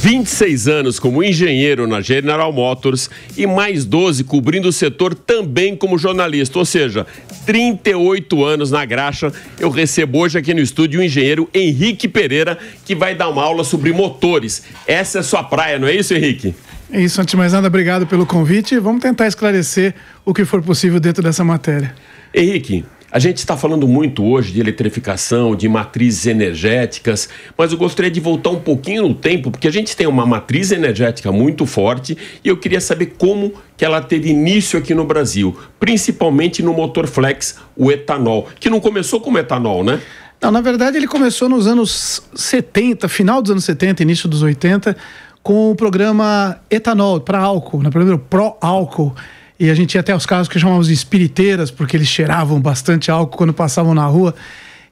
26 anos como engenheiro na General Motors e mais 12 cobrindo o setor também como jornalista, ou seja, 38 anos na graxa. Eu recebo hoje aqui no estúdio o engenheiro Henrique Pereira, que vai dar uma aula sobre motores. Essa é sua praia, não é isso, Henrique? É isso, antes de mais nada, obrigado pelo convite. Vamos tentar esclarecer o que for possível dentro dessa matéria. Henrique, a gente está falando muito hoje de eletrificação, de matrizes energéticas, mas eu gostaria de voltar um pouquinho no tempo, porque a gente tem uma matriz energética muito forte e eu queria saber como que ela teve início aqui no Brasil, principalmente no motor flex, o etanol, que não começou como etanol, né? Não, na verdade ele começou nos anos 70, final dos anos 70, início dos 80, com o programa etanol para álcool, na primeira pró-álcool. E a gente tinha até os carros que chamávamos de espiriteiras, porque eles cheiravam bastante álcool quando passavam na rua.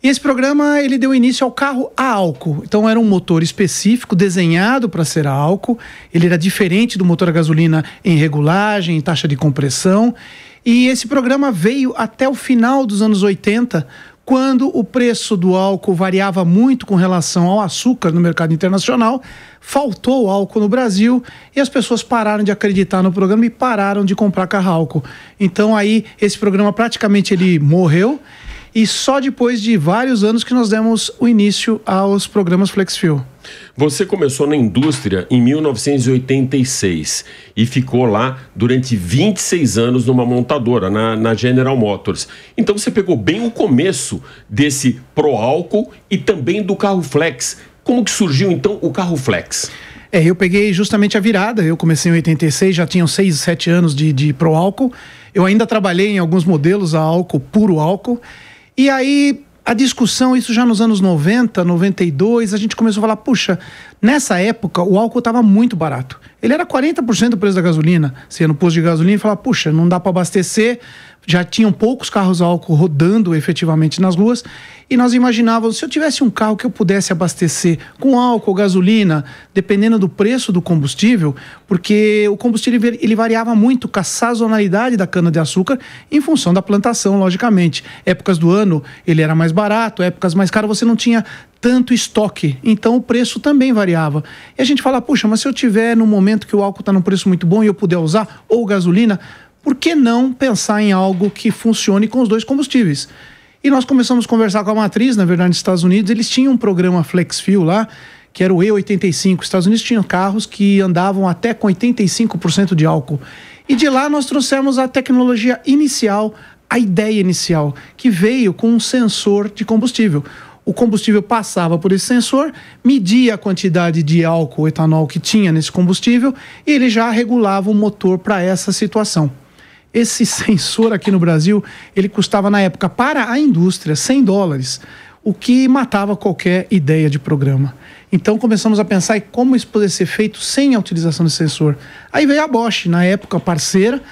E esse programa, ele deu início ao carro a álcool. Então era um motor específico, desenhado para ser a álcool. Ele era diferente do motor a gasolina em regulagem, em taxa de compressão. E esse programa veio até o final dos anos 80, quando o preço do álcool variava muito com relação ao açúcar no mercado internacional. Faltou álcool no Brasil e as pessoas pararam de acreditar no programa e pararam de comprar carro álcool. Então aí esse programa praticamente ele morreu e só depois de vários anos que nós demos o início aos programas FlexFuel. Você começou na indústria em 1986 e ficou lá durante 26 anos numa montadora, na General Motors. Então você pegou bem o começo desse pró-álcool e também do carro flex. Como que surgiu então o carro flex? Eu peguei justamente a virada. Eu comecei em 86, já tinham 6, 7 anos de pró-álcool. Eu ainda trabalhei em alguns modelos a álcool, puro álcool. E aí a discussão, isso já nos anos 90, 92, a gente começou a falar, puxa, nessa época o álcool estava muito barato. Ele era 40% do preço da gasolina. Você ia no posto de gasolina e falava, puxa, não dá para abastecer. Já tinham poucos carros a álcool rodando efetivamente nas ruas. E nós imaginávamos, se eu tivesse um carro que eu pudesse abastecer com álcool, gasolina, dependendo do preço do combustível, porque o combustível ele variava muito com a sazonalidade da cana-de-açúcar em função da plantação, logicamente. Épocas do ano ele era mais barato, épocas mais caras você não tinha tanto estoque, então o preço também variava. E a gente fala, puxa, mas se eu tiver no momento que o álcool está num preço muito bom e eu puder usar, ou gasolina, por que não pensar em algo que funcione com os dois combustíveis? E nós começamos a conversar com a matriz, na verdade, nos Estados Unidos, eles tinham um programa FlexFuel lá, que era o E85. Os Estados Unidos tinham carros que andavam até com 85% de álcool. E de lá nós trouxemos a tecnologia inicial, a ideia inicial, que veio com um sensor de combustível. O combustível passava por esse sensor, media a quantidade de álcool, etanol que tinha nesse combustível e ele já regulava o motor para essa situação. Esse sensor aqui no Brasil, ele custava na época para a indústria $100, o que matava qualquer ideia de programa. Então começamos a pensar em como isso poderia ser feito sem a utilização desse sensor. Aí veio a Bosch, na época parceira,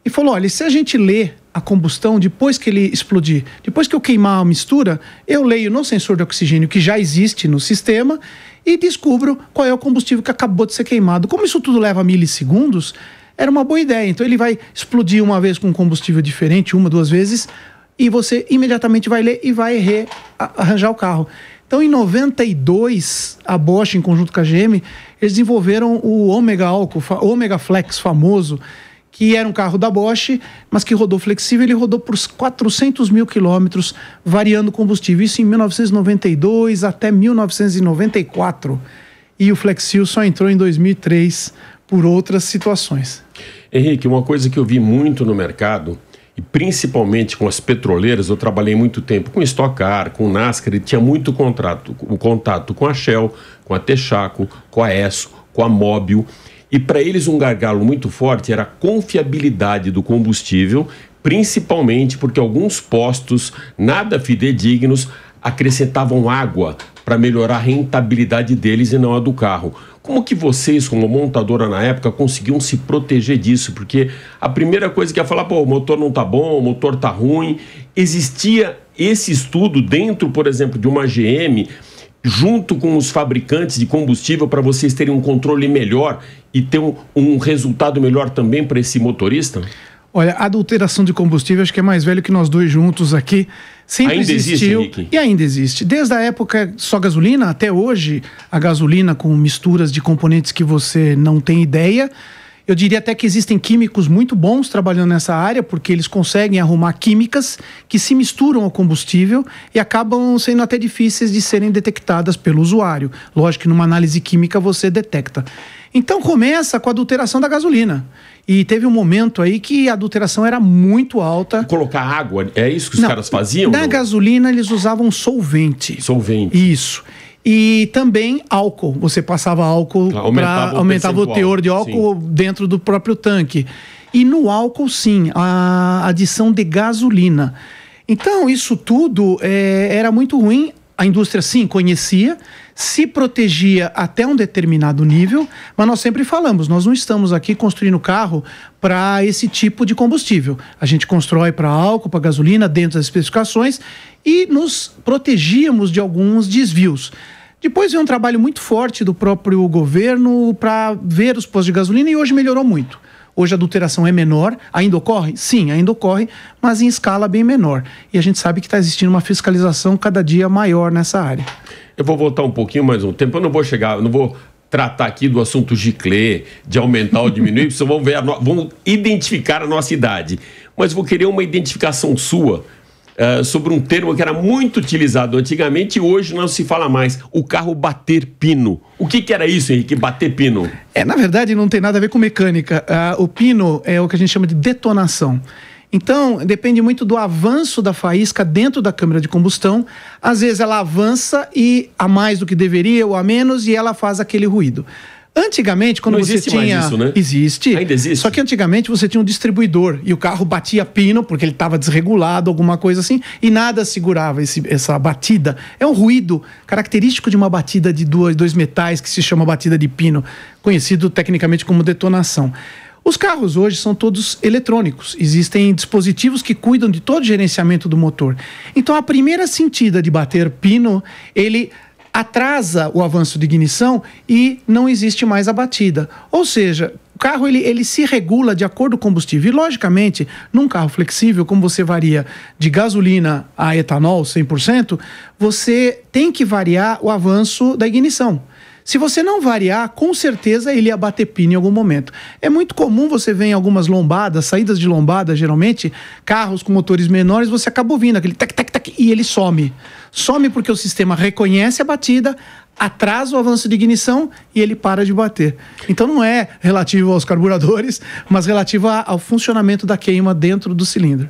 e falou, olha, se a gente lê a combustão depois que ele explodir, depois que eu queimar a mistura, eu leio no sensor de oxigênio que já existe no sistema e descubro qual é o combustível que acabou de ser queimado. Como isso tudo leva milissegundos, era uma boa ideia. Então ele vai explodir uma vez com um combustível diferente, 1, 2 vezes, e você imediatamente vai ler e vai arranjar o carro. Então em 92, a Bosch, em conjunto com a GM, eles desenvolveram o Omega Álcool, Omega Flex famoso, que era um carro da Bosch, mas que rodou flexível. Ele rodou por 400 mil quilômetros, variando o combustível. Isso em 1992 até 1994. E o FlexFuel só entrou em 2003 por outras situações. Henrique, uma coisa que eu vi muito no mercado, e principalmente com as petroleiras, eu trabalhei muito tempo com Stock Car, com NASCAR, e tinha muito contato com a Shell, com a Texaco, com a Esso, com a Mobil. E para eles um gargalo muito forte era a confiabilidade do combustível, principalmente porque alguns postos nada fidedignos acrescentavam água para melhorar a rentabilidade deles e não a do carro. Como que vocês, como montadora na época, conseguiam se proteger disso? Porque a primeira coisa que ia falar, o motor não tá bom, o motor tá ruim. Existia esse estudo dentro, por exemplo, de uma GM, junto com os fabricantes de combustível, para vocês terem um controle melhor e ter um resultado melhor também para esse motorista? Olha, a adulteração de combustível, acho que é mais velho que nós dois juntos aqui. Sempre ainda existiu existe, e ainda existe. Desde a época só gasolina até hoje, a gasolina com misturas de componentes que você não tem ideia. Eu diria até que existem químicos muito bons trabalhando nessa área, porque eles conseguem arrumar químicas que se misturam ao combustível e acabam sendo até difíceis de serem detectadas pelo usuário. Lógico que numa análise química você detecta. Então começa com a adulteração da gasolina. E teve um momento aí que a adulteração era muito alta. Colocar água, é isso que os caras faziam? Na gasolina eles usavam solvente. Solvente. Isso. E também álcool. Você passava álcool para aumentava o teor de álcool dentro do próprio tanque. E no álcool, sim, a adição de gasolina. Então, isso tudo era muito ruim. A indústria, sim, conhecia, se protegia até um determinado nível, mas nós sempre falamos, nós não estamos aqui construindo carro para esse tipo de combustível. A gente constrói para álcool, para gasolina, dentro das especificações, e nos protegíamos de alguns desvios. Depois veio um trabalho muito forte do próprio governo para ver os postos de gasolina e hoje melhorou muito. Hoje a adulteração é menor, ainda ocorre? Sim, ainda ocorre, mas em escala bem menor. E a gente sabe que está existindo uma fiscalização cada dia maior nessa área. Eu vou voltar um pouquinho mais um tempo, eu não vou tratar aqui do assunto giclê, de aumentar ou diminuir, vocês vão ver, vão identificar a nossa idade. Mas vou querer uma identificação sua sobre um termo que era muito utilizado antigamente e hoje não se fala mais, o carro bater pino. O que era isso, Henrique, bater pino? Na verdade não tem nada a ver com mecânica. O pino é o que a gente chama de detonação. Então, depende muito do avanço da faísca dentro da câmara de combustão. Às vezes ela avança e a mais do que deveria ou a menos e ela faz aquele ruído. Antigamente, quando você tinha... Mais isso, né? Existe. Ainda existe. Só que antigamente você tinha um distribuidor e o carro batia pino porque ele estava desregulado, alguma coisa assim, e nada segurava essa batida. É um ruído característico de uma batida de dois metais que se chama batida de pino, conhecido tecnicamente como detonação. Os carros hoje são todos eletrônicos. Existem dispositivos que cuidam de todo o gerenciamento do motor. Então, a primeira sentida de bater pino, ele atrasa o avanço de ignição e não existe mais a batida. Ou seja, o carro ele se regula de acordo com o combustível. E, logicamente, num carro flexível, como você varia de gasolina a etanol 100%, você tem que variar o avanço da ignição. Se você não variar, com certeza ele ia bater pino em algum momento. É muito comum você ver em algumas lombadas, saídas de lombada, geralmente, carros com motores menores, você acaba ouvindo aquele tac, tac, tac, e ele some. Some porque o sistema reconhece a batida, atrasa o avanço de ignição e ele para de bater. Então não é relativo aos carburadores, mas relativo ao funcionamento da queima dentro do cilindro.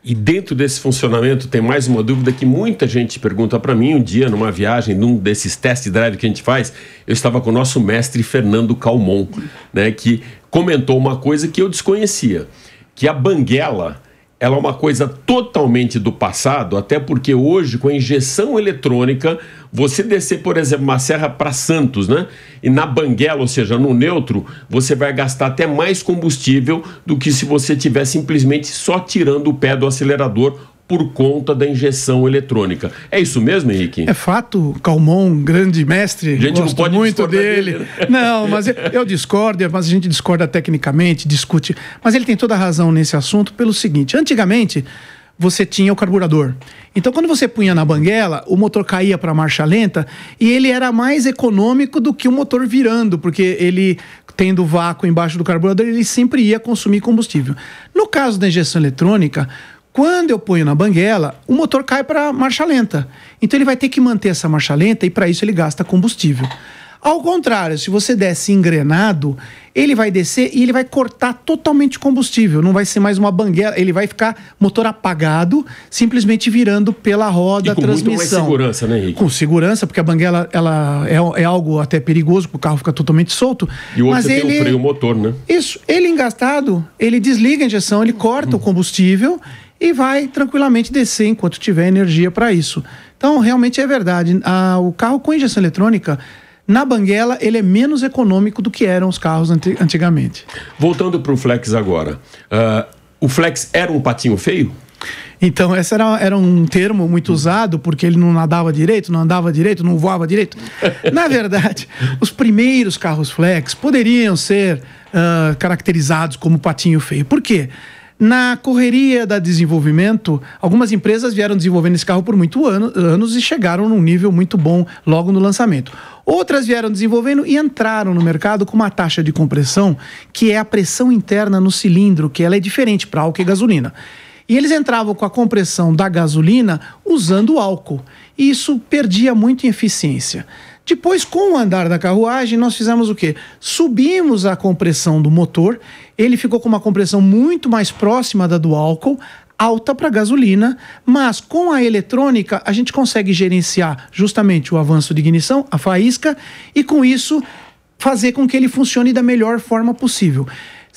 E dentro desse funcionamento tem mais uma dúvida que muita gente pergunta para mim. Um dia, numa viagem, num desses test drive que a gente faz, eu estava com o nosso mestre Fernando Calmon, né, que comentou uma coisa que eu desconhecia, que a banguela, ela é uma coisa totalmente do passado, até porque hoje, com a injeção eletrônica, você descer, por exemplo, uma serra para Santos, né? E na banguela, ou seja, no neutro, você vai gastar até mais combustível do que se você estiver simplesmente só tirando o pé do acelerador por conta da injeção eletrônica. É isso mesmo, Henrique? É fato, Calmon, grande mestre, a gente gosto não pode muito dele. Né? Não, mas eu discordo, mas a gente discorda tecnicamente, discute. Mas ele tem toda a razão nesse assunto pelo seguinte, antigamente você tinha o carburador. Então, quando você punha na banguela, o motor caía para marcha lenta e ele era mais econômico do que o motor virando, porque ele, tendo vácuo embaixo do carburador, ele sempre ia consumir combustível. No caso da injeção eletrônica, quando eu ponho na banguela, o motor cai para marcha lenta. Então ele vai ter que manter essa marcha lenta e para isso ele gasta combustível. Ao contrário, se você desce engrenado, ele vai descer e ele vai cortar totalmente o combustível. Não vai ser mais uma banguela, ele vai ficar motor apagado, simplesmente virando pela roda, e com transmissão. Muito mais segurança, né, Henrique? Com segurança, porque a banguela ela é algo até perigoso, porque o carro fica totalmente solto. E hoje mas você tem o freio motor, né? Isso, ele engastado, ele desliga a injeção, ele corta o combustível e vai tranquilamente descer enquanto tiver energia para isso. Então, realmente é verdade. O carro com injeção eletrônica, na banguela, ele é menos econômico do que eram os carros antigamente. Voltando para o Flex agora. O Flex era um patinho feio? Então, esse era um termo muito usado, porque ele não nadava direito, não andava direito, não voava direito. Na verdade, os primeiros carros Flex poderiam ser caracterizados como patinho feio. Por quê? Na correria da desenvolvimento, algumas empresas vieram desenvolvendo esse carro por muitos anos e chegaram num nível muito bom logo no lançamento. Outras vieram desenvolvendo e entraram no mercado com uma taxa de compressão que é a pressão interna no cilindro, que ela é diferente para álcool e gasolina. E eles entravam com a compressão da gasolina usando álcool. E isso perdia muito em eficiência. Depois, com o andar da carruagem, nós fizemos o quê? Subimos a compressão do motor, ele ficou com uma compressão muito mais próxima da do álcool, alta para gasolina, mas com a eletrônica a gente consegue gerenciar justamente o avanço de ignição, a faísca, e com isso fazer com que ele funcione da melhor forma possível.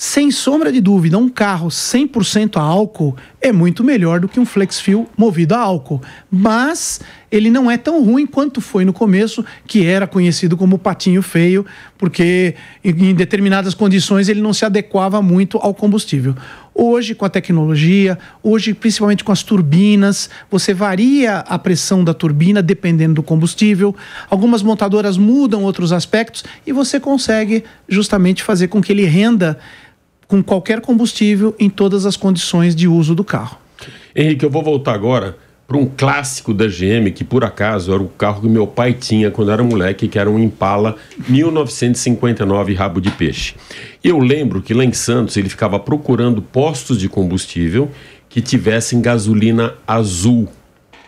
Sem sombra de dúvida, um carro 100% a álcool é muito melhor do que um flex fuel movido a álcool. Mas ele não é tão ruim quanto foi no começo, que era conhecido como patinho feio, porque em determinadas condições ele não se adequava muito ao combustível. Hoje, com a tecnologia, hoje principalmente com as turbinas, você varia a pressão da turbina dependendo do combustível. Algumas montadoras mudam outros aspectos e você consegue justamente fazer com que ele renda com qualquer combustível em todas as condições de uso do carro. Henrique, eu vou voltar agora para um clássico da GM, que por acaso era o carro que meu pai tinha quando era moleque, que era um Impala 1959 rabo de peixe. Eu lembro que lá em Santos ele ficava procurando postos de combustível que tivessem gasolina azul,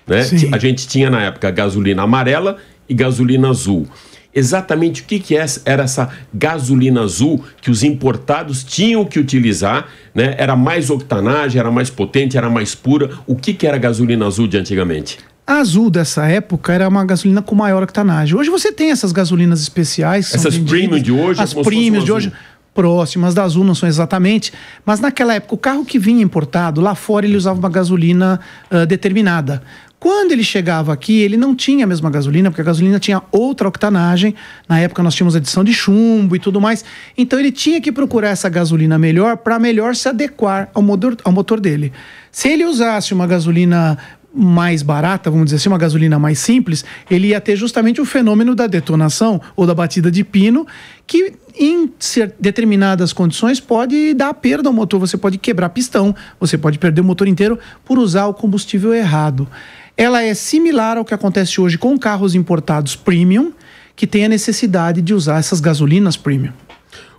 né? A gente tinha na época gasolina amarela e gasolina azul. Exatamente o que era essa gasolina azul que os importados tinham que utilizar, né? Era mais octanagem, era mais potente, era mais pura. O que era a gasolina azul de antigamente? A azul dessa época era uma gasolina com maior octanagem. Hoje você tem essas gasolinas especiais. Essas premium de hoje? As premium de hoje, próximas da azul, não são exatamente. Mas naquela época, o carro que vinha importado, lá fora ele usava uma gasolina determinada. Quando ele chegava aqui, ele não tinha a mesma gasolina, porque a gasolina tinha outra octanagem. Na época nós tínhamos adição de chumbo e tudo mais. Então ele tinha que procurar essa gasolina melhor para melhor se adequar ao motor dele. Se ele usasse uma gasolina mais barata, vamos dizer assim, uma gasolina mais simples, ele ia ter justamente o fenômeno da detonação ou da batida de pino, que em determinadas condições pode dar perda ao motor. Você pode quebrar pistão, você pode perder o motor inteiro por usar o combustível errado. Ela é similar ao que acontece hoje com carros importados premium, que tem a necessidade de usar essas gasolinas premium.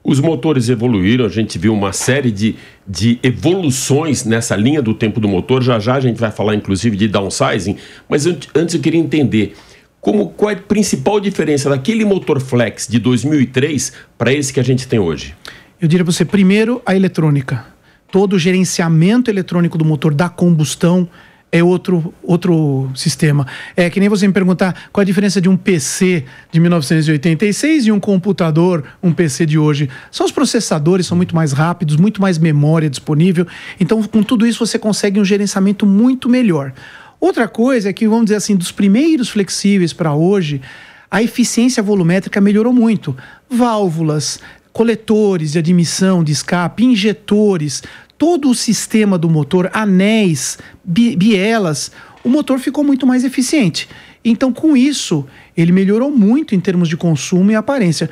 Os motores evoluíram, a gente viu uma série de evoluções nessa linha do tempo do motor. Já já a gente vai falar inclusive de downsizing, mas antes eu queria entender qual é a principal diferença daquele motor flex de 2003 para esse que a gente tem hoje. Eu diria para você, primeiro, a eletrônica. Todo o gerenciamento eletrônico do motor da combustão é outro sistema. É que nem você me perguntar qual a diferença de um PC de 1986 e um computador, um PC de hoje. São os processadores, são muito mais rápidos, muito mais memória disponível. Então, com tudo isso, você consegue um gerenciamento muito melhor. Outra coisa é que, vamos dizer assim, dos primeiros flexíveis para hoje, a eficiência volumétrica melhorou muito. Válvulas, coletores de admissão, de escape, injetores, todo o sistema do motor, anéis, bielas, o motor ficou muito mais eficiente. Então, com isso, ele melhorou muito em termos de consumo e aparência.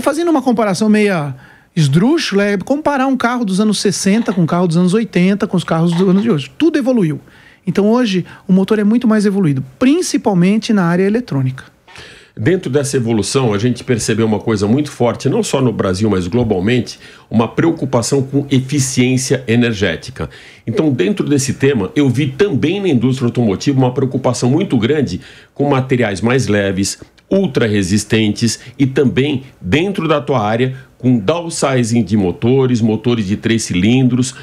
Fazendo uma comparação meia esdrúxula, é comparar um carro dos anos 60 com um carro dos anos 80, com os carros dos anos de hoje. Tudo evoluiu. Então, hoje, o motor é muito mais evoluído, principalmente na área eletrônica. Dentro dessa evolução, a gente percebeu uma coisa muito forte, não só no Brasil, mas globalmente, uma preocupação com eficiência energética. Então, dentro desse tema, eu vi também na indústria automotiva uma preocupação muito grande com materiais mais leves, ultra resistentes e também, dentro da tua área, com downsizing de motores de 3 cilindros.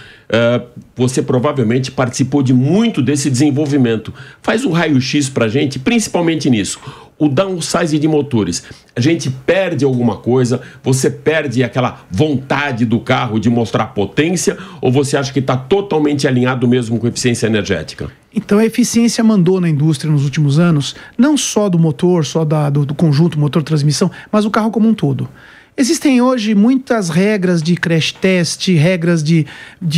Você provavelmente participou de muito desse desenvolvimento. Faz um raio-x para a gente, principalmente nisso. O downsizing de motores, a gente perde alguma coisa? Você perde aquela vontade do carro de mostrar potência? Ou você acha que está totalmente alinhado mesmo com eficiência energética? Então a eficiência mandou na indústria nos últimos anos, não só do motor, só do conjunto motor-transmissão, mas o carro como um todo. Existem hoje muitas regras de crash test, regras de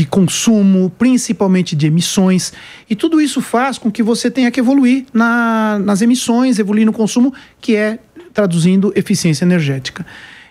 consumo, principalmente de emissões, e tudo isso faz com que você tenha que evoluir nas emissões, evoluir no consumo, que é, traduzindo, eficiência energética.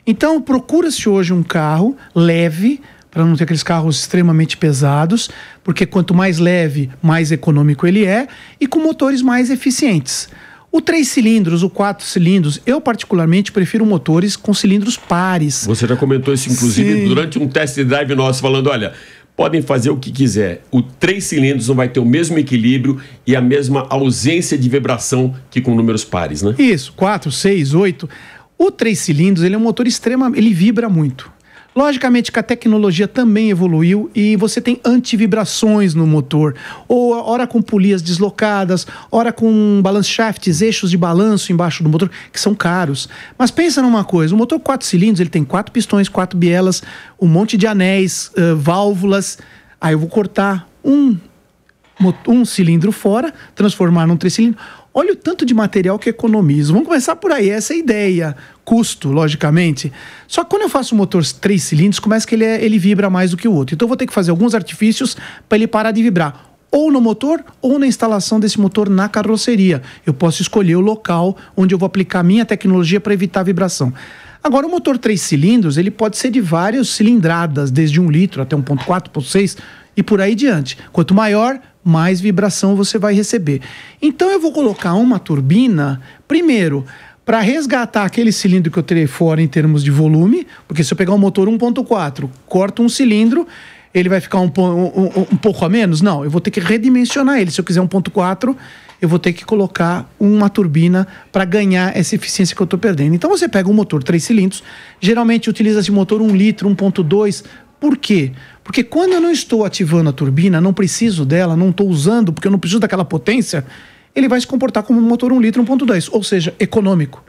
Então, procura-se hoje um carro leve, para não ter aqueles carros extremamente pesados, porque quanto mais leve, mais econômico ele é, e com motores mais eficientes. O 3 cilindros, o 4 cilindros, eu particularmente prefiro motores com cilindros pares. Você já comentou isso, inclusive, Sim. durante um test drive nosso, falando, olha, podem fazer o que quiser. O 3 cilindros não vai ter o mesmo equilíbrio e a mesma ausência de vibração que com números pares, né? Isso, 4, 6, 8. O 3 cilindros, ele é um motor ele vibra muito. Logicamente que a tecnologia também evoluiu e você tem antivibrações no motor, ou ora com polias deslocadas, ora com balance shafts, eixos de balanço embaixo do motor, que são caros. Mas pensa numa coisa, o motor 4 cilindros, ele tem 4 pistões, 4 bielas, um monte de anéis, válvulas. Aí eu vou cortar um cilindro fora, transformar num 3 cilindros. Olha o tanto de material que economizo. Vamos começar por aí, essa é a ideia. Custo, logicamente. Só que quando eu faço um motor 3 cilindros, começa que ele vibra mais do que o outro. Então eu vou ter que fazer alguns artifícios para ele parar de vibrar. Ou no motor, ou na instalação desse motor na carroceria. Eu posso escolher o local onde eu vou aplicar a minha tecnologia para evitar a vibração. Agora, o motor 3 cilindros, ele pode ser de várias cilindradas, desde 1 litro até 1.4, 1.6 e por aí diante. Quanto maior, mais vibração você vai receber. Então eu vou colocar uma turbina, primeiro, para resgatar aquele cilindro que eu terei fora em termos de volume, porque se eu pegar um motor 1.4, corto um cilindro, ele vai ficar um pouco a menos? Não, eu vou ter que redimensionar ele. Se eu quiser 1.4, eu vou ter que colocar uma turbina para ganhar essa eficiência que eu estou perdendo. Então você pega um motor 3 cilindros, geralmente utiliza-se motor 1 litro, 1.2. Por quê? Porque quando eu não estou ativando a turbina, não preciso dela, não estou usando, porque eu não preciso daquela potência, ele vai se comportar como um motor 1 litro 1.2, ou seja, econômico.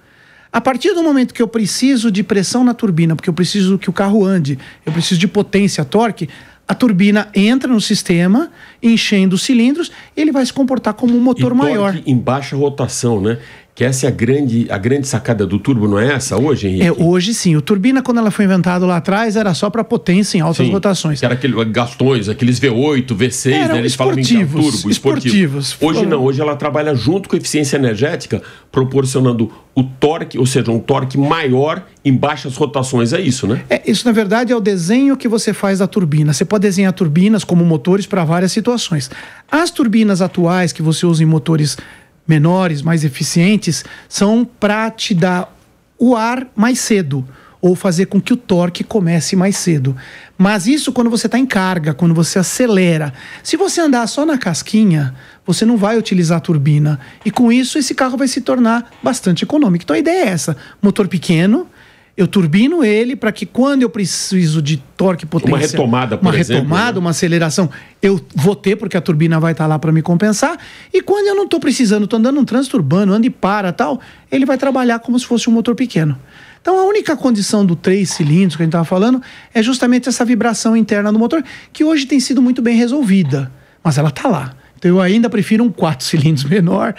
A partir do momento que eu preciso de pressão na turbina, porque eu preciso que o carro ande, eu preciso de potência, torque, a turbina entra no sistema, enchendo os cilindros, e ele vai se comportar como um motor maior. Em baixa rotação, né? Que essa é a grande sacada do turbo, não é essa hoje, Henrique? Hoje sim. O turbina, quando ela foi inventada lá atrás, era só para potência em altas rotações. Que era aqueles gastões, aqueles V8, V6, né? Eles falam em turbo, esportivos. Hoje não, hoje ela trabalha junto com a eficiência energética, proporcionando o torque, ou seja, um torque maior em baixas rotações. É isso, né? Isso, na verdade, é o desenho que você faz da turbina. Você pode desenhar turbinas como motores para várias situações. As turbinas atuais que você usa em motores menores, mais eficientes, são para te dar o ar mais cedo, ou fazer com que o torque comece mais cedo. Mas isso quando você está em carga, quando você acelera. Se você andar só na casquinha, você não vai utilizar a turbina. E com isso, esse carro vai se tornar bastante econômico. Então a ideia é essa: motor pequeno, eu turbino ele para que quando eu preciso de torque, potência... Uma retomada, por exemplo. Uma retomada, uma aceleração, eu vou ter, porque a turbina vai estar lá para me compensar. E quando eu não estou precisando, estou andando num trânsito urbano, ando e para tal, ele vai trabalhar como se fosse um motor pequeno. Então a única condição do 3 cilindros que a gente estava falando é justamente essa vibração interna do motor, que hoje tem sido muito bem resolvida, mas ela está lá. Então eu ainda prefiro um 4 cilindros menor,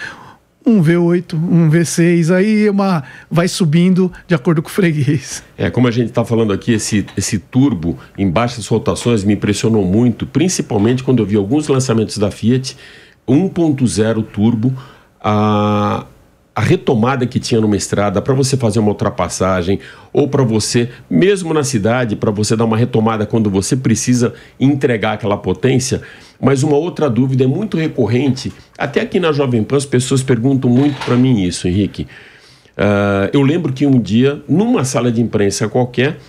um V8, um V6, aí vai subindo de acordo com o freguês. Como a gente está falando aqui, esse turbo em baixas rotações me impressionou muito, principalmente quando eu vi alguns lançamentos da Fiat, 1.0 turbo, a retomada que tinha numa estrada para você fazer uma ultrapassagem, ou para você, mesmo na cidade, para você dar uma retomada quando você precisa entregar aquela potência. Mas uma outra dúvida é muito recorrente, até aqui na Jovem Pan as pessoas perguntam muito para mim isso, Henrique. Eu lembro que um dia, numa sala de imprensa qualquer,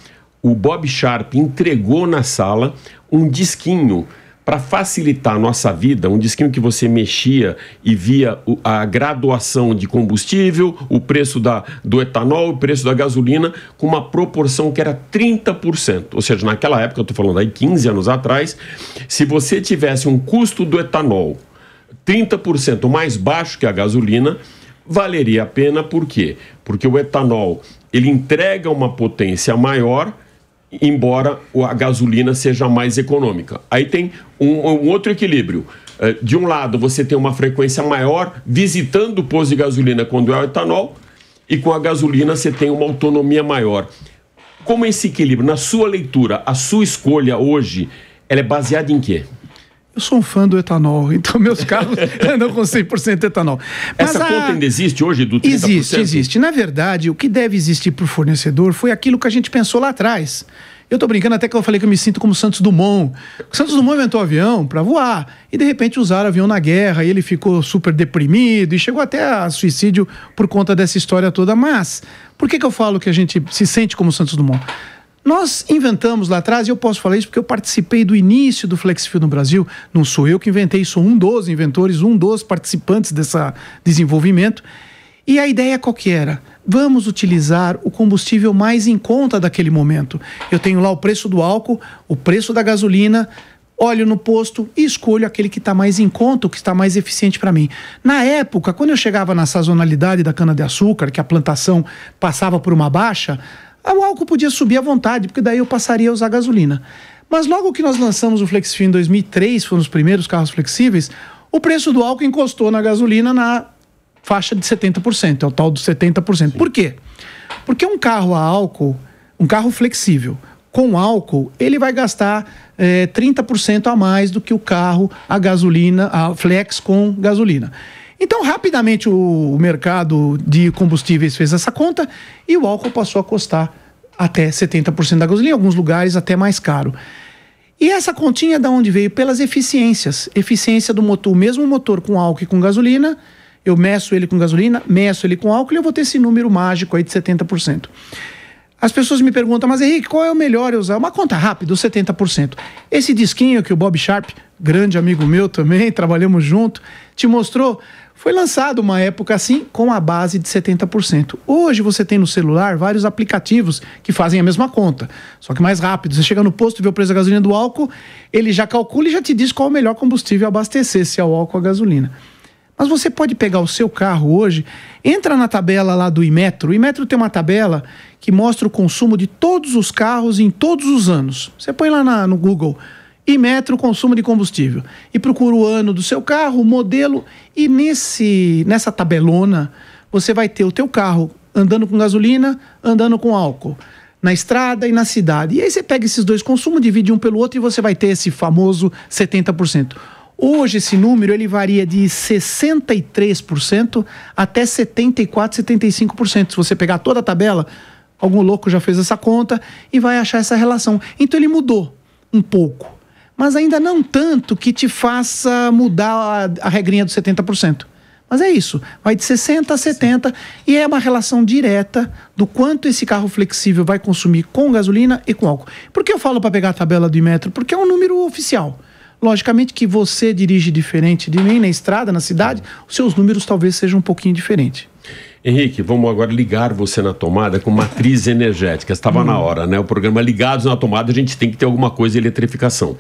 o Bob Sharp entregou na sala um disquinho para facilitar a nossa vida, um disquinho que você mexia e via a graduação de combustível, o preço do etanol, o preço da gasolina, com uma proporção que era 30%. Ou seja, naquela época, eu estou falando aí 15 anos atrás, se você tivesse um custo do etanol 30% mais baixo que a gasolina, valeria a pena. Por quê? Porque o etanol, ele entrega uma potência maior, embora a gasolina seja mais econômica. Aí tem um outro equilíbrio. De um lado, você tem uma frequência maior visitando o posto de gasolina quando é o etanol, e com a gasolina você tem uma autonomia maior. Como esse equilíbrio, na sua leitura, a sua escolha hoje, ela é baseada em quê? Eu sou um fã do etanol, então meus carros andam com 100% etanol. Mas essa conta ainda existe hoje do 30%? Existe. Na verdade, o que deve existir para o fornecedor foi aquilo que a gente pensou lá atrás, Eu tô brincando até que eu falei que eu me sinto como Santos Dumont. O Santos Dumont inventou o avião para voar e de repente usaram o avião na guerra e ele ficou super deprimido e chegou até a suicídio por conta dessa história toda. Mas por que eu falo que a gente se sente como Santos Dumont? Nós inventamos lá atrás, e eu posso falar isso porque eu participei do início do FlexFuel no Brasil. Não sou eu que inventei, sou um dos inventores, um dos participantes desse desenvolvimento. E a ideia qual que era? Vamos utilizar o combustível mais em conta daquele momento. Eu tenho lá o preço do álcool, o preço da gasolina, olho no posto e escolho aquele que está mais em conta, o que está mais eficiente para mim. Na época, quando eu chegava na sazonalidade da cana-de-açúcar, que a plantação passava por uma baixa, o álcool podia subir à vontade, porque daí eu passaria a usar gasolina. Mas logo que nós lançamos o FlexFuel em 2003, foram os primeiros carros flexíveis, o preço do álcool encostou na gasolina na faixa de 70%, é o tal dos 70%. Sim. Por quê? Porque um carro a álcool, um carro flexível, com álcool, ele vai gastar 30% a mais do que o carro a gasolina, a flex com gasolina. Então, rapidamente, o mercado de combustíveis fez essa conta e o álcool passou a custar até 70% da gasolina, em alguns lugares até mais caro. E essa continha de onde veio? Pelas eficiências. Eficiência do motor, o mesmo motor com álcool e com gasolina, eu meço ele com gasolina, meço ele com álcool e eu vou ter esse número mágico aí de 70%. As pessoas me perguntam, mas Henrique, qual é o melhor eu usar? Uma conta rápida, os 70%. Esse disquinho que o Bob Sharp, grande amigo meu também, trabalhamos junto, te mostrou, foi lançado uma época assim com a base de 70%. Hoje você tem no celular vários aplicativos que fazem a mesma conta, só que mais rápido. Você chega no posto e vê o preço da gasolina do álcool, ele já calcula e já te diz qual é o melhor combustível a abastecer, se é o álcool ou a gasolina. Mas você pode pegar o seu carro hoje, entra na tabela lá do Inmetro. O Inmetro tem uma tabela que mostra o consumo de todos os carros em todos os anos. Você põe lá no Google, Inmetro consumo de combustível, e procura o ano do seu carro, o modelo, e nessa tabelona você vai ter o teu carro andando com gasolina, andando com álcool, na estrada e na cidade. E aí você pega esses dois consumos, divide um pelo outro e você vai ter esse famoso 70%. Hoje esse número ele varia de 63% até 74%, 75%. Se você pegar toda a tabela, algum louco já fez essa conta e vai achar essa relação. Então ele mudou um pouco, mas ainda não tanto que te faça mudar a regrinha dos 70%. Mas é isso, vai de 60% a 70% e é uma relação direta do quanto esse carro flexível vai consumir com gasolina e com álcool. Por que eu falo para pegar a tabela do Inmetro? Porque é um número oficial. Logicamente que você dirige diferente de mim na estrada, na cidade, os seus números talvez sejam um pouquinho diferentes. Henrique, vamos agora ligar você na tomada com matriz energética. Estava na hora, né? O programa Ligados na Tomada, a gente tem que ter alguma coisa de eletrificação.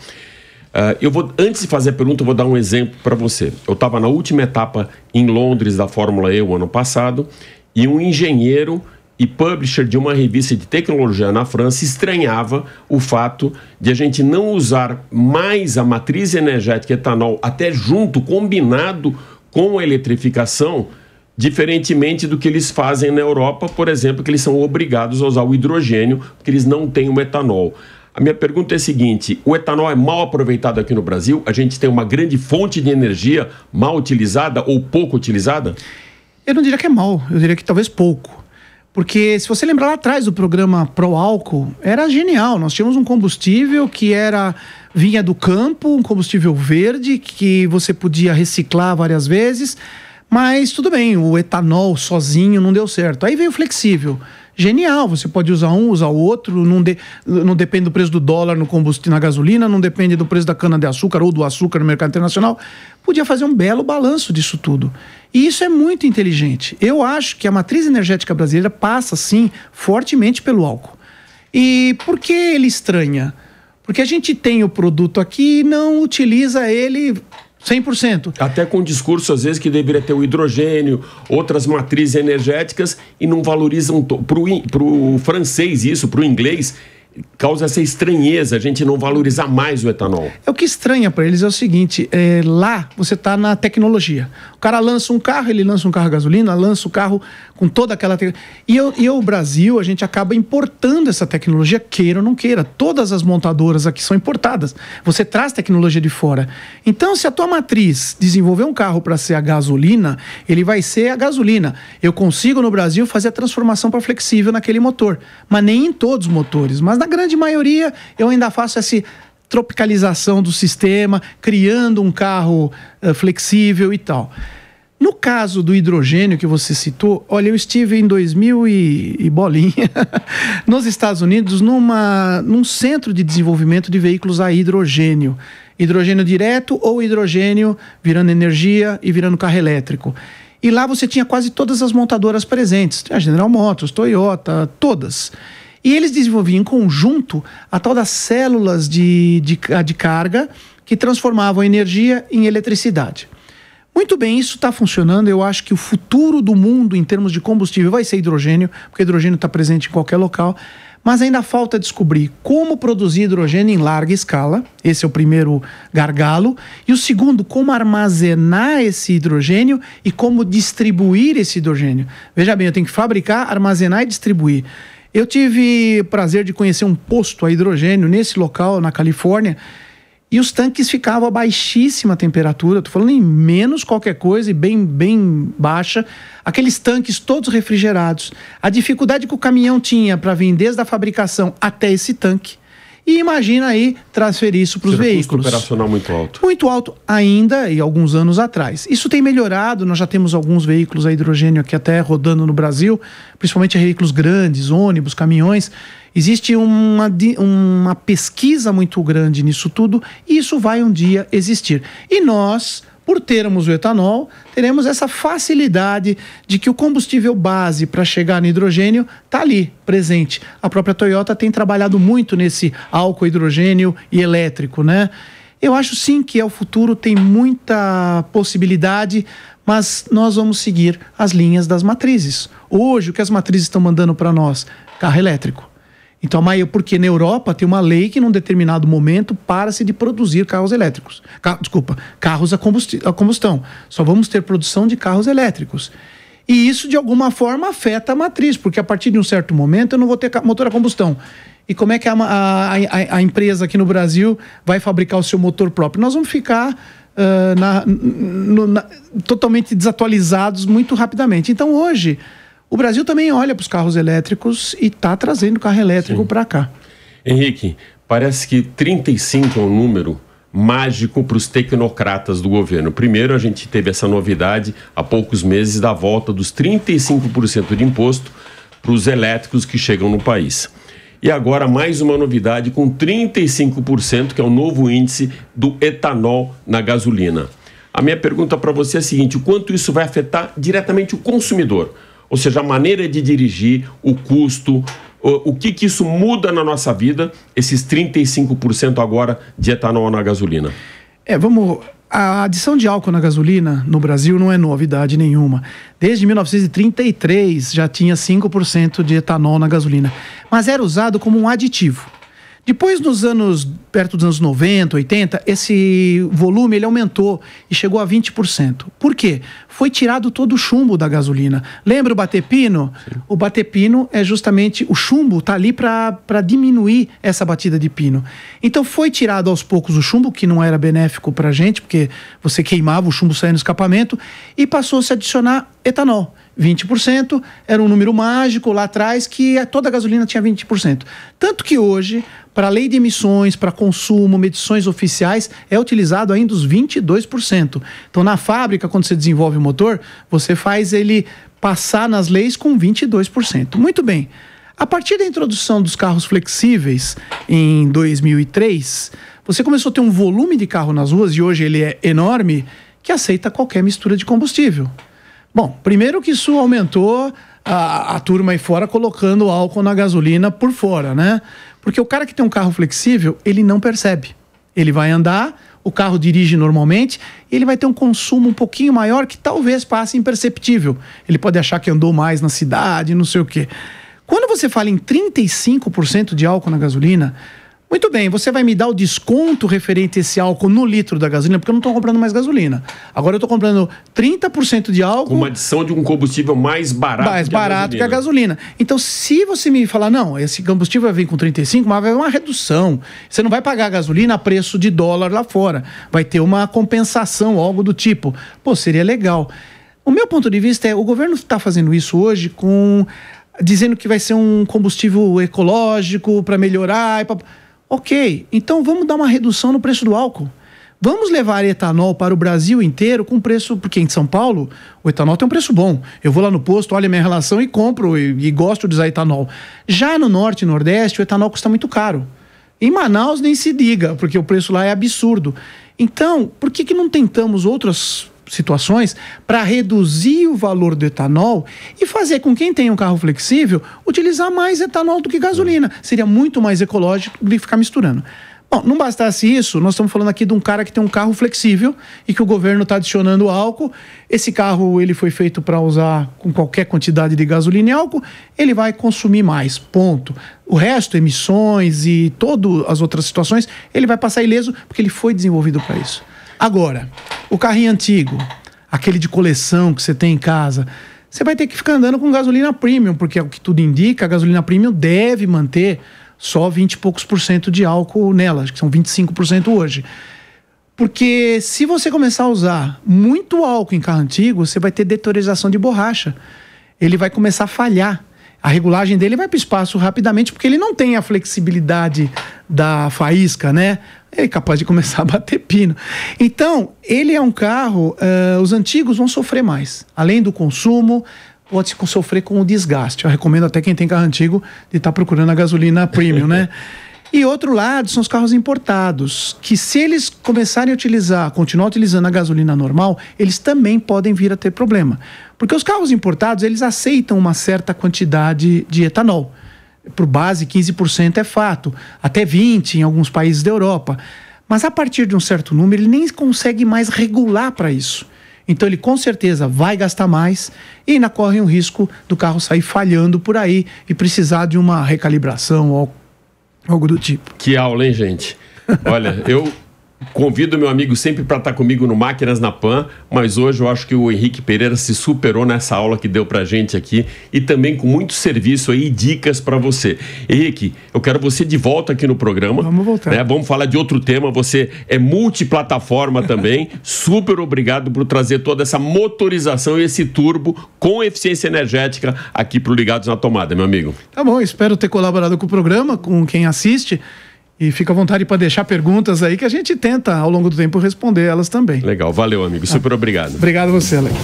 Antes de fazer a pergunta, eu vou dar um exemplo para você. Eu estava na última etapa em Londres da Fórmula E o ano passado e um engenheiro e publisher de uma revista de tecnologia na França estranhava o fato de a gente não usar mais a matriz energética etanol até junto, combinado com a eletrificação, diferentemente do que eles fazem na Europa, por exemplo, que eles são obrigados a usar o hidrogênio, porque eles não têm o etanol. A minha pergunta é a seguinte, o etanol é mal aproveitado aqui no Brasil? A gente tem uma grande fonte de energia mal utilizada ou pouco utilizada? Eu não diria que é mal, eu diria que talvez pouco. Porque se você lembrar lá atrás do programa Pro Álcool, era genial. Nós tínhamos um combustível que vinha do campo, um combustível verde, que você podia reciclar várias vezes. Mas tudo bem, o etanol sozinho não deu certo. Aí veio o flexível. Genial, você pode usar um, usar o outro, não depende do preço do dólar no combustível, na gasolina, não depende do preço da cana-de-açúcar ou do açúcar no mercado internacional. Podia fazer um belo balanço disso tudo. E isso é muito inteligente. Eu acho que a matriz energética brasileira passa, sim, fortemente pelo álcool. E por que ele estranha? Porque a gente tem o produto aqui e não utiliza ele 100%. Até com o discurso, às vezes, que deveria ter o hidrogênio, outras matrizes energéticas, e não valorizam para o francês isso, para o inglês, causa essa estranheza, a gente não valorizar mais o etanol. O que estranha para eles é o seguinte, lá você está na tecnologia. O cara lança um carro, ele lança um carro a gasolina, lança o carro com toda aquela e o Brasil, a gente acaba importando essa tecnologia, queira ou não queira. Todas as montadoras aqui são importadas. Você traz tecnologia de fora. Então, se a tua matriz desenvolver um carro para ser a gasolina, ele vai ser a gasolina. Eu consigo no Brasil fazer a transformação para flexível naquele motor, mas nem em todos os motores. Mas na grande maioria, eu ainda faço essa tropicalização do sistema, criando um carro flexível e tal. No caso do hidrogênio que você citou, olha, eu estive em 2000 e bolinha nos Estados Unidos num centro de desenvolvimento de veículos a hidrogênio. Hidrogênio direto ou hidrogênio virando energia e virando carro elétrico. E lá você tinha quase todas as montadoras presentes, a General Motors, Toyota, todas. E eles desenvolviam em conjunto a tal das células de carga que transformavam a energia em eletricidade. Muito bem, isso está funcionando. Eu acho que o futuro do mundo em termos de combustível vai ser hidrogênio, porque hidrogênio está presente em qualquer local, mas ainda falta descobrir como produzir hidrogênio em larga escala. Esse é o primeiro gargalo. E o segundo, como armazenar esse hidrogênio e como distribuir esse hidrogênio. Veja bem, eu tenho que fabricar, armazenar e distribuir. Eu tive o prazer de conhecer um posto a hidrogênio nesse local, na Califórnia, e os tanques ficavam a baixíssima temperatura, estou falando em menos qualquer coisa e bem baixa. Aqueles tanques todos refrigerados. A dificuldade que o caminhão tinha para vir desde a fabricação até esse tanque. E imagina aí transferir isso para os veículos. Custo operacional muito alto. Muito alto ainda e alguns anos atrás. Isso tem melhorado, nós já temos alguns veículos a hidrogênio aqui até rodando no Brasil, principalmente veículos grandes, ônibus, caminhões. Existe uma pesquisa muito grande nisso tudo e isso vai um dia existir. E nós, por termos o etanol, teremos essa facilidade de que o combustível base para chegar no hidrogênio está ali, presente. A própria Toyota tem trabalhado muito nesse álcool hidrogênio e elétrico, né? Eu acho sim que é o futuro, tem muita possibilidade, mas nós vamos seguir as linhas das matrizes. Hoje, o que as matrizes estão mandando para nós? Carro elétrico. Então, porque na Europa tem uma lei que num determinado momento para-se de produzir carros elétricos. Carros a combustão. Só vamos ter produção de carros elétricos. E isso, de alguma forma, afeta a matriz, porque a partir de um certo momento eu não vou ter motor a combustão. E como é que a empresa aqui no Brasil vai fabricar o seu motor próprio? Nós vamos ficar totalmente desatualizados muito rapidamente. Então, hoje, o Brasil também olha para os carros elétricos e está trazendo carro elétrico para cá. Henrique, parece que 35 é um número mágico para os tecnocratas do governo. Primeiro, a gente teve essa novidade há poucos meses da volta dos 35% de imposto para os elétricos que chegam no país. E agora mais uma novidade com 35%, que é o novo índice do etanol na gasolina. A minha pergunta para você é a seguinte: o quanto isso vai afetar diretamente o consumidor? Ou seja, a maneira de dirigir, o custo, o que isso muda na nossa vida, esses 35% agora de etanol na gasolina? A adição de álcool na gasolina no Brasil não é novidade nenhuma. Desde 1933 já tinha 5% de etanol na gasolina, mas era usado como um aditivo. Depois, perto dos anos 90, 80, esse volume ele aumentou e chegou a 20%. Por quê? Foi tirado todo o chumbo da gasolina. Lembra o bater-pino? Sim. O bater-pino é justamente, o chumbo está ali para diminuir essa batida de pino. Então foi tirado aos poucos o chumbo, que não era benéfico para a gente, porque você queimava, o chumbo saía no escapamento, e passou-se a adicionar etanol. 20%, era um número mágico lá atrás que toda a gasolina tinha 20%. Tanto que hoje, para a lei de emissões, para consumo, medições oficiais, é utilizado ainda os 22%. Então, na fábrica, quando você desenvolve o motor, você faz ele passar nas leis com 22%. Muito bem. A partir da introdução dos carros flexíveis em 2003, você começou a ter um volume de carro nas ruas, e hoje ele é enorme, que aceita qualquer mistura de combustível. Bom, primeiro que isso aumentou a turma aí fora colocando álcool na gasolina por fora, né? Porque o cara que tem um carro flexível, ele não percebe. Ele vai andar, o carro dirige normalmente, e ele vai ter um consumo um pouquinho maior que talvez passe imperceptível. Ele pode achar que andou mais na cidade, não sei o quê. Quando você fala em 35% de álcool na gasolina, muito bem, você vai me dar o desconto referente a esse álcool no litro da gasolina, porque eu não estou comprando mais gasolina. Agora eu estou comprando 30% de álcool... Com uma adição de um combustível mais barato que a gasolina. Então, se você me falar, não, esse combustível vai vir com 35%, mas vai haver uma redução. Você não vai pagar a gasolina a preço de dólar lá fora. Vai ter uma compensação, algo do tipo. Pô, seria legal. O meu ponto de vista é, o governo está fazendo isso hoje com dizendo que vai ser um combustível ecológico para melhorar. Ok, então vamos dar uma redução no preço do álcool. Vamos levar etanol para o Brasil inteiro com preço... Porque em São Paulo, o etanol tem um preço bom. Eu vou lá no posto, olho a minha relação e compro e gosto de usar etanol. Já no Norte e Nordeste, o etanol custa muito caro. Em Manaus nem se diga, porque o preço lá é absurdo. Então, por que não tentamos outras situações para reduzir o valor do etanol e fazer com quem tem um carro flexível utilizar mais etanol do que gasolina? Seria muito mais ecológico do que ficar misturando. Bom, não bastasse isso, nós estamos falando aqui de um cara que tem um carro flexível e que o governo está adicionando álcool. Esse carro ele foi feito para usar com qualquer quantidade de gasolina e álcool, ele vai consumir mais, ponto. O resto, emissões e todas as outras situações, ele vai passar ileso porque ele foi desenvolvido para isso. Agora, o carrinho antigo, aquele de coleção que você tem em casa, você vai ter que ficar andando com gasolina premium, porque é o que tudo indica, a gasolina premium deve manter só 20 e poucos % de álcool nela, acho que são 25% hoje. Porque se você começar a usar muito álcool em carro antigo, você vai ter deteriorização de borracha. Ele vai começar a falhar. A regulagem dele vai para o espaço rapidamente, porque ele não tem a flexibilidade da faísca, né? Ele é capaz de começar a bater pino. Então, ele é um carro... os antigos vão sofrer mais. Além do consumo, pode sofrer com o desgaste. Eu recomendo até quem tem carro antigo de estar procurando a gasolina premium, né? E outro lado são os carros importados, que se eles começarem a continuar utilizando a gasolina normal, eles também podem vir a ter problema. Porque os carros importados, eles aceitam uma certa quantidade de etanol. Por base, 15% é fato, até 20% em alguns países da Europa. Mas a partir de um certo número, ele nem consegue mais regular para isso. Então ele com certeza vai gastar mais e ainda corre um risco do carro sair falhando por aí e precisar de uma recalibração ou algo do tipo. Que aula, hein, gente? Olha, eu convido meu amigo sempre para estar comigo no Máquinas na Pan, mas hoje eu acho que o Henrique Pereira se superou nessa aula que deu pra gente aqui e também com muito serviço aí e dicas para você. Henrique, eu quero você de volta aqui no programa. Vamos voltar. Né? Vamos falar de outro tema, você é multiplataforma também. Super obrigado por trazer toda essa motorização e esse turbo com eficiência energética aqui pro Ligados na Tomada, meu amigo. Tá bom, espero ter colaborado com o programa, com quem assiste. E fica à vontade para deixar perguntas aí que a gente tenta, ao longo do tempo, responder elas também. Legal, valeu, amigo. Super obrigado. Obrigado a você, Alex.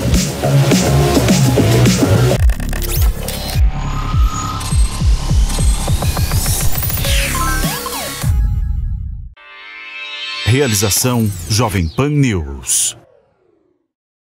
Realização Jovem Pan News.